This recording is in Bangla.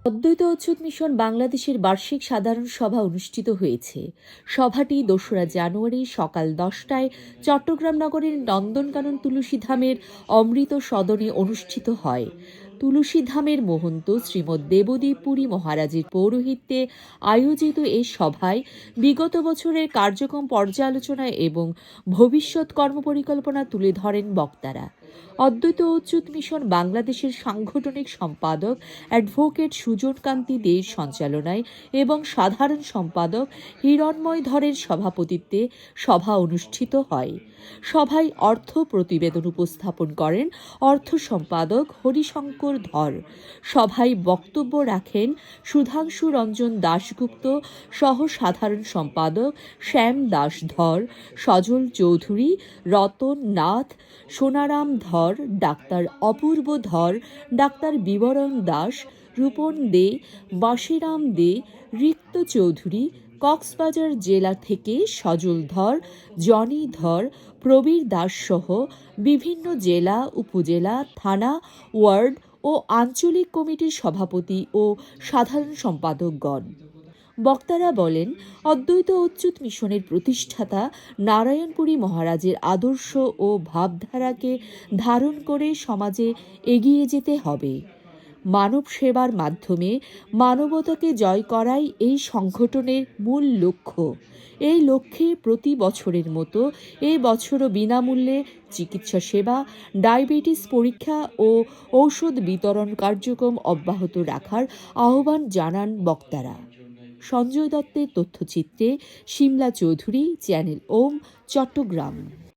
অদ্বৈত অচ্যুত মিশন বাংলাদেশের বার্ষিক সাধারণ সভা অনুষ্ঠিত হয়েছে। সভাটি ২রা জানুয়ারি সকাল ১০টায় চট্টগ্রাম নগরের নন্দনকানন তুলসীধামের অমৃত সদনে অনুষ্ঠিত হয়। তুলসীধামের মহন্ত শ্রীমৎ দেবদীপ পুরী মহারাজের পৌরোহিত্যে আয়োজিত এ সভায় বিগত বছরের কার্যক্রম পর্যালোচনা এবং ভবিষ্যৎ কর্মপরিকল্পনা তুলে ধরেন বক্তারা। অদ্বৈত অচ্যুত মিশন বাংলাদেশের সাংগঠনিক সম্পাদক অ্যাডভোকেট সুজন কান্তি দে'র সঞ্চালনায় এবং সাধারণ সম্পাদক হিরণময় ধরের সভাপতিত্বে সভা অনুষ্ঠিত হয়। সভায় অর্থ প্রতিবেদন উপস্থাপন করেন অর্থ সম্পাদক হরিশঙ্কর ধর। সভায় বক্তব্য রাখেন সুধাংশু রঞ্জন দাশগুপ্ত, সহ সাধারণ সম্পাদক শ্যাম দাস ধর, সজল চৌধুরী, রতন নাথ, সোনারাম ধর, ডাক্তার অপূর্ব ধর, ডাক্তার বিবরণ দাস, রূপন দে, বাসিরাম দে, রিক্ত চৌধুরী, কক্সবাজার জেলা থেকে সজল ধর, জনি ধর, প্রবীর দাস সহ বিভিন্ন জেলা, উপজেলা, থানা, ওয়ার্ড ও আঞ্চলিক কমিটির সভাপতি ও সাধারণ সম্পাদকগণ। বক্তারা বলেন, অদ্বৈত অচ্যুত মিশনের প্রতিষ্ঠাতা নারায়ণপুরী মহারাজের আদর্শ ও ভাবধারাকে ধারণ করে সমাজে এগিয়ে যেতে হবে। মানব সেবার মাধ্যমে মানবতাকে জয় করাই এই সংগঠনের মূল লক্ষ্য। এই লক্ষ্যে প্রতি বছরের মতো এ বছরও বিনামূল্যে চিকিৎসা সেবা, ডায়াবেটিস পরীক্ষা ও ঔষধ বিতরণ কার্যক্রম অব্যাহত রাখার আহ্বান জানান বক্তারা। সঞ্জয় দত্তের তথ্যচিত্রে শিমলা চৌধুরী, চ্যানেল ওম, চট্টগ্রাম।